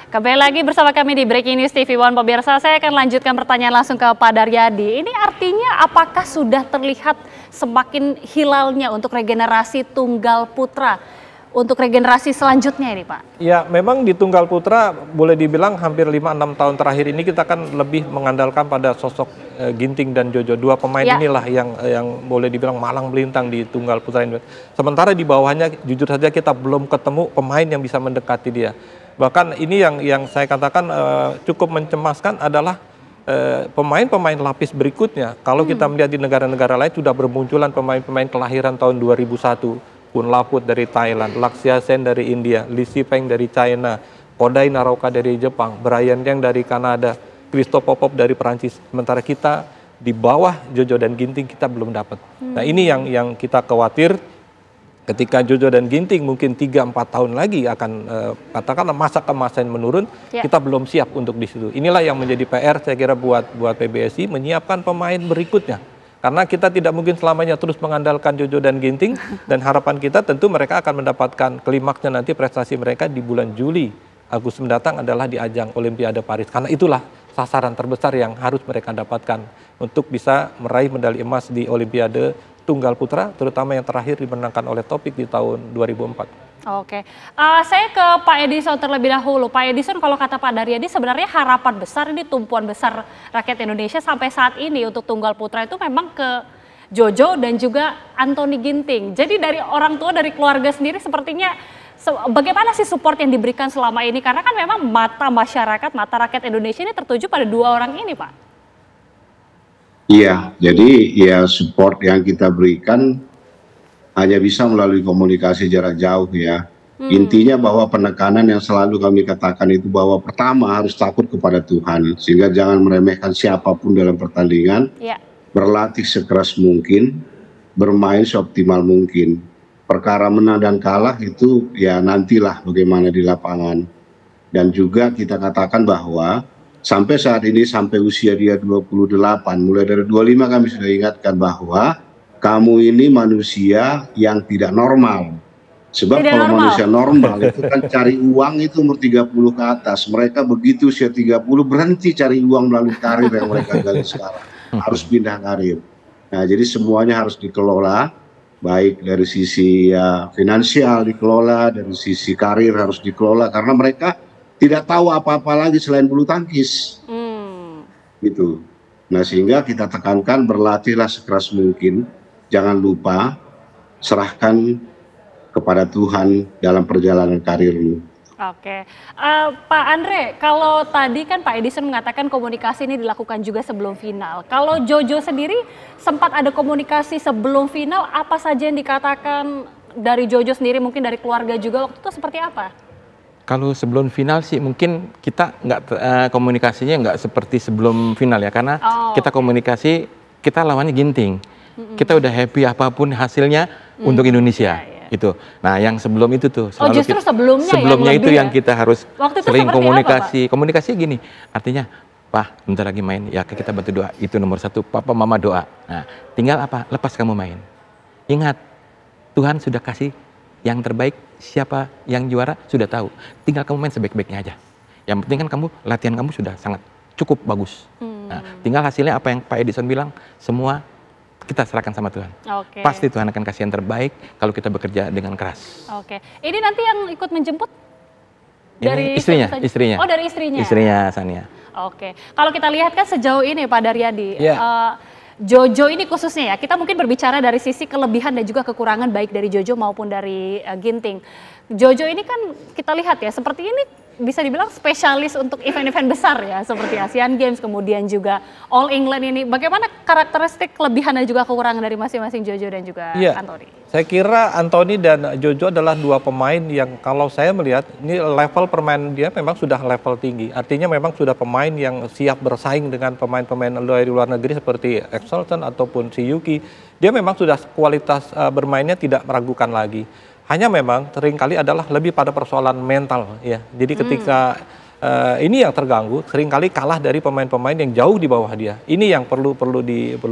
Kembali lagi bersama kami di Breaking News TV One pemirsa. Saya akan lanjutkan pertanyaan langsung ke Pak Daryadi. Ini artinya apakah sudah terlihat semakin hilalnya untuk regenerasi tunggal putra untuk regenerasi selanjutnya ini Pak? Ya memang di tunggal putra boleh dibilang hampir 5-6 tahun terakhir ini kita kan lebih mengandalkan pada sosok Ginting dan Jojo. Dua pemain inilah yang boleh dibilang malang melintang di tunggal putra ini. Sementara di bawahnya jujur saja kita belum ketemu pemain yang bisa mendekati dia. Bahkan ini yang saya katakan cukup mencemaskan adalah pemain-pemain lapis berikutnya. Kalau kita melihat di negara-negara lain sudah bermunculan pemain-pemain kelahiran tahun 2001. Kun Laput dari Thailand, Lakshya Sen dari India, Lee Si Peng dari China, Kodai Naroka dari Jepang, Brian Yang dari Kanada, Christophe Popov dari Perancis. Sementara kita di bawah Jojo dan Ginting kita belum dapat. Nah ini yang kita khawatir. Ketika Jojo dan Ginting mungkin 3-4 tahun lagi akan katakanlah masa kemasan menurun, kita belum siap untuk di situ. Inilah yang menjadi PR saya kira buat PBSI menyiapkan pemain berikutnya. Karena kita tidak mungkin selamanya terus mengandalkan Jojo dan Ginting dan harapan kita tentu mereka akan mendapatkan klimaksnya nanti prestasi mereka di bulan Juli Agustus mendatang adalah di ajang Olimpiade Paris. Karena itulah sasaran terbesar yang harus mereka dapatkan untuk bisa meraih medali emas di Olimpiade Tunggal Putra, terutama yang terakhir dimenangkan oleh Topik di tahun 2004. Oke, saya ke Pak Edison terlebih dahulu. Pak Edison, kalau kata Pak Daryadi sebenarnya harapan besar ini tumpuan besar rakyat Indonesia sampai saat ini untuk Tunggal Putra itu memang ke Jojo dan juga Anthony Ginting. Jadi dari orang tua, dari keluarga sendiri sepertinya bagaimana sih support yang diberikan selama ini? Karena kan memang mata masyarakat, mata rakyat Indonesia ini tertuju pada dua orang ini Pak. Iya, jadi ya support yang kita berikan hanya bisa melalui komunikasi jarak jauh ya. Intinya bahwa penekanan yang selalu kami katakan itu bahwa pertama harus takut kepada Tuhan. Sehingga jangan meremehkan siapapun dalam pertandingan. Berlatih sekeras mungkin, bermain seoptimal mungkin. Perkara menang dan kalah itu ya nantilah bagaimana di lapangan. Dan juga kita katakan bahwa sampai saat ini, sampai usia dia 28, mulai dari 25 kami sudah ingatkan bahwa kamu ini manusia yang tidak normal. Sebab kalau manusia normal itu kan cari uang itu umur 30 ke atas. Mereka begitu usia 30 berhenti cari uang melalui karir yang mereka gali sekarang. Harus pindah karir. Nah jadi semuanya harus dikelola. Baik dari sisi finansial dikelola, dari sisi karir harus dikelola. Karena mereka tidak tahu apa-apa lagi selain bulu tangkis. Gitu. Nah sehingga kita tekankan berlatihlah sekeras mungkin. Jangan lupa serahkan kepada Tuhan dalam perjalanan karirmu. Oke, Pak Andre, kalau tadi kan Pak Edison mengatakan komunikasi ini dilakukan juga sebelum final. Kalau Jojo sendiri sempat ada komunikasi sebelum final, apa saja yang dikatakan dari Jojo sendiri, mungkin dari keluarga juga waktu itu seperti apa? Kalau sebelum final sih mungkin kita komunikasinya nggak seperti sebelum final ya, karena kita komunikasi, kita lawannya Ginting. Kita udah happy apapun hasilnya untuk Indonesia. Itu. Nah, yang sebelum itu tuh selalu justru sebelumnya itu yang kita harus sering komunikasi. Apa, komunikasi gini, artinya, Pak, bentar lagi main, ya kita bantu doa. Itu nomor satu, Papa Mama doa. Nah, tinggal apa? Lepas kamu main. Ingat, Tuhan sudah kasih yang terbaik, siapa yang juara sudah tahu. Tinggal kamu main sebaik-baiknya aja. Yang penting kan latihan kamu sudah sangat cukup bagus. Nah, tinggal hasilnya apa yang Pak Edison bilang, semua kita serahkan sama Tuhan. Pasti Tuhan akan kasih yang terbaik kalau kita bekerja dengan keras. Ini nanti yang ikut menjemput dari istrinya. Oh, dari istrinya. Istrinya Sania. Kalau kita lihat kan sejauh ini Pak Daryadi, Jojo ini khususnya ya, kita mungkin berbicara dari sisi kelebihan dan juga kekurangan baik dari Jojo maupun dari Ginting. Jojo ini kan kita lihat ya, seperti ini bisa dibilang spesialis untuk event-event besar ya, seperti Asian Games, kemudian juga All England ini. Bagaimana karakteristik kelebihan dan juga kekurangan dari masing-masing Jojo dan juga Anthony? Saya kira Anthony dan Jojo adalah dua pemain yang kalau saya melihat ini level permainan dia memang sudah level tinggi. Artinya memang sudah pemain yang siap bersaing dengan pemain-pemain dari luar negeri seperti Exelton ataupun si Yuki. Dia memang sudah kualitas bermainnya tidak meragukan lagi. Hanya memang seringkali adalah lebih pada persoalan mental ya. Jadi ketika ini yang terganggu, seringkali kalah dari pemain-pemain yang jauh di bawah dia. Ini yang perlu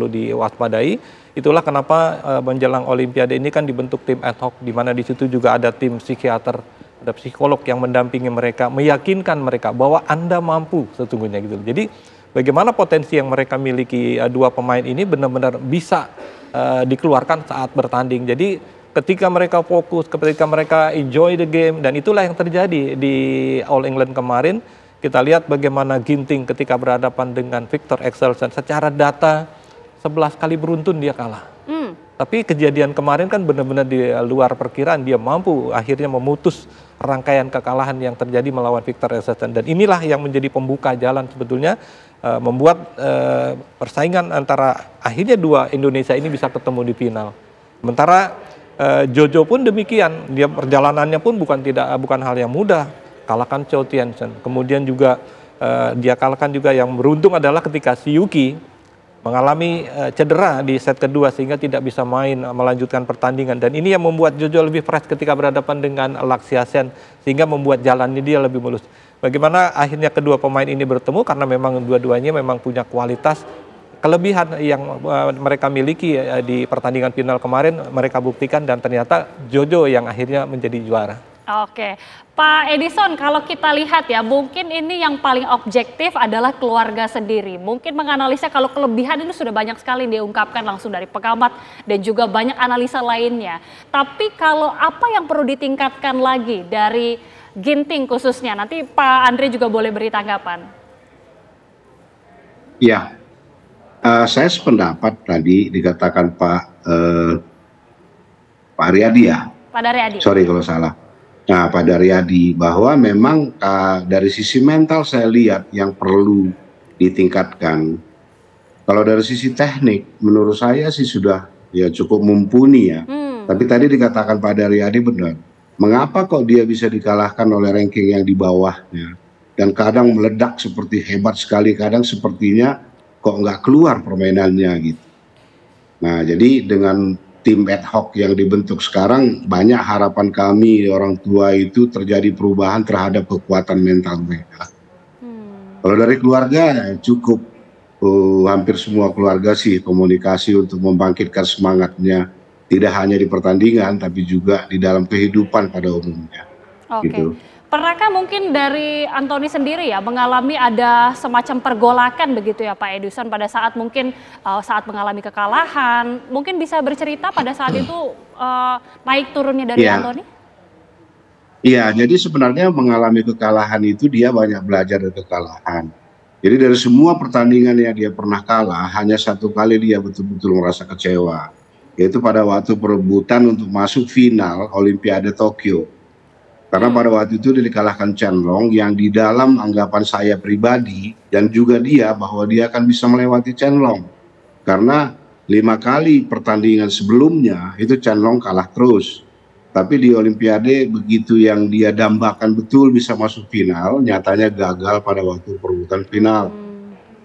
diwaspadai. Itulah kenapa menjelang Olimpiade ini kan dibentuk tim ad hoc, di mana di situ juga ada tim psikiater ada psikolog yang mendampingi mereka, meyakinkan mereka bahwa Anda mampu sesungguhnya gitu. Jadi bagaimana potensi yang mereka miliki dua pemain ini benar-benar bisa dikeluarkan saat bertanding. Jadi ketika mereka fokus, ketika mereka enjoy the game, dan itulah yang terjadi di All England kemarin. Kita lihat bagaimana Ginting ketika berhadapan dengan Viktor Axelsen, secara data 11 kali beruntun dia kalah. Tapi kejadian kemarin kan benar-benar di luar perkiraan, dia mampu akhirnya memutus rangkaian kekalahan yang terjadi melawan Viktor Axelsen. Dan inilah yang menjadi pembuka jalan sebetulnya, membuat persaingan antara akhirnya dua Indonesia ini bisa ketemu di final. Sementara Jojo pun demikian, dia perjalanannya pun bukan hal yang mudah, kalahkan Chou Tien-Sen. Kemudian juga dia kalahkan juga yang beruntung adalah ketika si Yuki mengalami cedera di set kedua sehingga tidak bisa melanjutkan pertandingan, dan ini yang membuat Jojo lebih fresh ketika berhadapan dengan Lakshya Sen sehingga membuat jalannya dia lebih mulus. Bagaimana akhirnya kedua pemain ini bertemu, karena memang dua-duanya memang punya kualitas kelebihan yang mereka miliki di pertandingan final kemarin mereka buktikan, dan ternyata Jojo yang akhirnya menjadi juara. Oke, Pak Edison, kalau kita lihat ya, mungkin ini yang paling objektif adalah keluarga sendiri. Mungkin menganalisa kalau kelebihan ini sudah banyak sekali diungkapkan langsung dari pengamat dan juga banyak analisa lainnya. Tapi kalau apa yang perlu ditingkatkan lagi dari Ginting khususnya, nanti Pak Andre juga boleh beri tanggapan. Ya, saya sependapat tadi dikatakan Pak Aryadi ya. Pak Daryadi. Sorry kalau salah. Nah, Pak Daryadi, bahwa memang dari sisi mental saya lihat yang perlu ditingkatkan. Kalau dari sisi teknik, menurut saya sih sudah ya cukup mumpuni ya. Tapi tadi dikatakan Pak Daryadi benar. Mengapa kok dia bisa dikalahkan oleh ranking yang di bawahnya? Dan kadang meledak seperti hebat sekali, kadang sepertinya kok nggak keluar permainannya gitu. Nah, jadi dengan tim ad hoc yang dibentuk sekarang, banyak harapan kami orang tua itu terjadi perubahan terhadap kekuatan mental mereka. Kalau dari keluarga cukup hampir semua keluarga sih komunikasi untuk membangkitkan semangatnya, tidak hanya di pertandingan tapi juga di dalam kehidupan pada umumnya. Oke. Gitu. Pernahkah mungkin dari Anthony sendiri ya mengalami ada semacam pergolakan begitu ya Pak Edison pada saat mungkin saat mengalami kekalahan, mungkin bisa bercerita pada saat itu naik turunnya dari Anthony? Iya, jadi sebenarnya mengalami kekalahan itu dia banyak belajar dari kekalahan. Jadi dari semua pertandingan yang dia pernah kalah, hanya satu kali dia betul-betul merasa kecewa, yaitu pada waktu perebutan untuk masuk final Olimpiade Tokyo. Karena pada waktu itu dia dikalahkan Chen Long yang di dalam anggapan saya pribadi dan juga dia bahwa dia akan bisa melewati Chen Long. Karena 5 kali pertandingan sebelumnya itu Chen Long kalah terus. Tapi di Olimpiade begitu yang dia dambakan betul bisa masuk final, nyatanya gagal pada waktu perebutan final.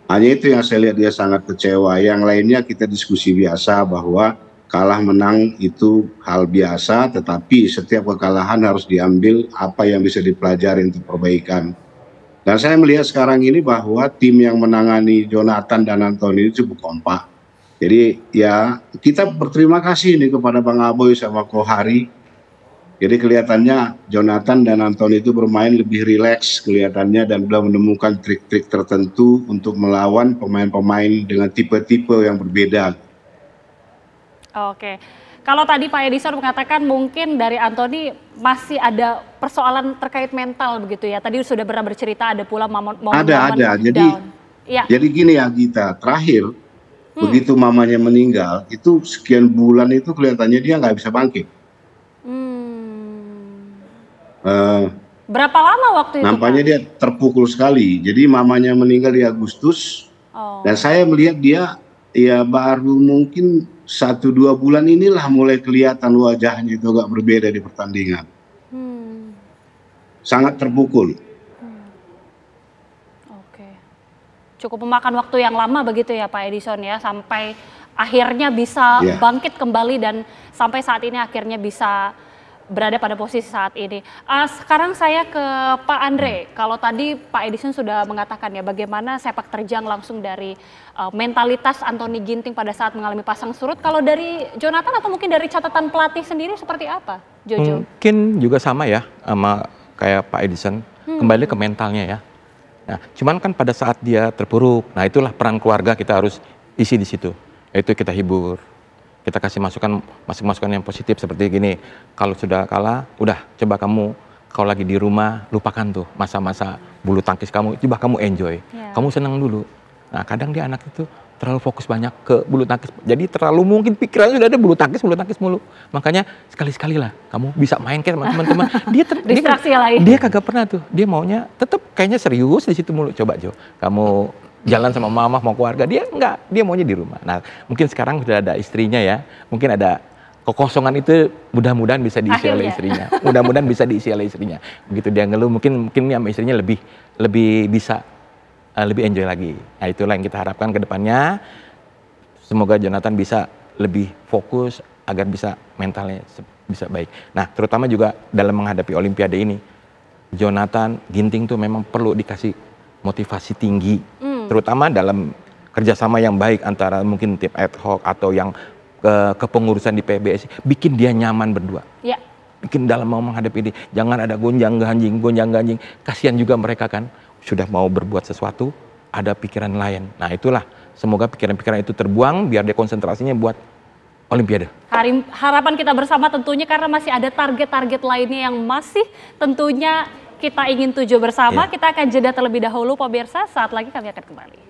Hanya itu yang saya lihat dia sangat kecewa. Yang lainnya kita diskusi biasa bahwa kalah menang itu hal biasa, tetapi setiap kekalahan harus diambil apa yang bisa dipelajari untuk perbaikan. Dan saya melihat sekarang ini bahwa tim yang menangani Jonathan dan Anthony itu cukup kompak. Jadi ya kita berterima kasih nih kepada Bang Aboy sama Kohari. Jadi kelihatannya Jonathan dan Anthony itu bermain lebih rileks kelihatannya dan sudah menemukan trik-trik tertentu untuk melawan pemain-pemain dengan tipe-tipe yang berbeda. Oke, kalau tadi Pak Edison mengatakan mungkin dari Anthony masih ada persoalan terkait mental begitu ya. Tadi sudah pernah bercerita ada pula momen ada. Jadi gini ya Gita, terakhir begitu mamanya meninggal itu sekian bulan itu kelihatannya dia nggak bisa bangkit. Berapa lama waktu itu? Nampaknya dia terpukul sekali. Jadi mamanya meninggal di Agustus dan saya melihat dia ya baru mungkin 1-2 bulan inilah mulai kelihatan wajahnya itu agak berbeda di pertandingan. Sangat terpukul. Oke. Cukup memakan waktu yang lama begitu ya Pak Edison ya, sampai akhirnya bisa bangkit kembali dan sampai saat ini akhirnya bisa berada pada posisi saat ini. Sekarang saya ke Pak Andre. Kalau tadi Pak Edison sudah mengatakan ya bagaimana sepak terjang langsung dari mentalitas Anthony Ginting pada saat mengalami pasang surut. Kalau dari Jonathan atau mungkin dari catatan pelatih sendiri seperti apa, Jojo? Mungkin juga sama ya sama kayak Pak Edison, kembali ke mentalnya ya. Nah, cuman kan pada saat dia terpuruk, nah itulah peran keluarga kita harus isi di situ. Yaitu kita hibur, kita kasih masukan yang positif seperti gini. Kalau sudah kalah, udah coba kamu kalau lagi di rumah lupakan tuh masa-masa bulu tangkis kamu, coba kamu enjoy, kamu senang dulu. Nah, kadang dia anak itu terlalu fokus banyak ke bulu tangkis, jadi terlalu mungkin pikirannya sudah ada bulu tangkis mulu. Makanya sekali-sekali lah kamu bisa main kayak teman-teman. Dia kagak pernah tuh, dia maunya tetap kayaknya serius di situ mulu. Coba Jo, kamu jalan sama mama mau keluarga, dia enggak, dia maunya di rumah. Nah, mungkin sekarang sudah ada istrinya ya, mungkin ada kekosongan itu mudah-mudahan bisa diisi oleh istrinya. Mudah-mudahan bisa diisi oleh istrinya. Begitu dia ngeluh, mungkin sama istrinya lebih bisa lebih enjoy lagi. Nah, itulah yang kita harapkan ke depannya. Semoga Jonathan bisa lebih fokus agar bisa mentalnya bisa baik. Nah, terutama juga dalam menghadapi Olimpiade ini, Jonathan Ginting tuh memang perlu dikasih motivasi tinggi, terutama dalam kerjasama yang baik antara mungkin tim ad hoc atau yang kepengurusan di PBSI, bikin dia nyaman berdua. Ya. Bikin dalam mau menghadapi ini, jangan ada gonjang-ganjing. Kasihan juga mereka kan, sudah mau berbuat sesuatu, ada pikiran lain. Nah, itulah, semoga pikiran-pikiran itu terbuang, biar dia konsentrasinya buat Olimpiade. Harapan kita bersama tentunya karena masih ada target-target lainnya yang masih tentunya kita ingin tuju bersama. Kita akan jeda terlebih dahulu pemirsa, saat lagi kami akan kembali.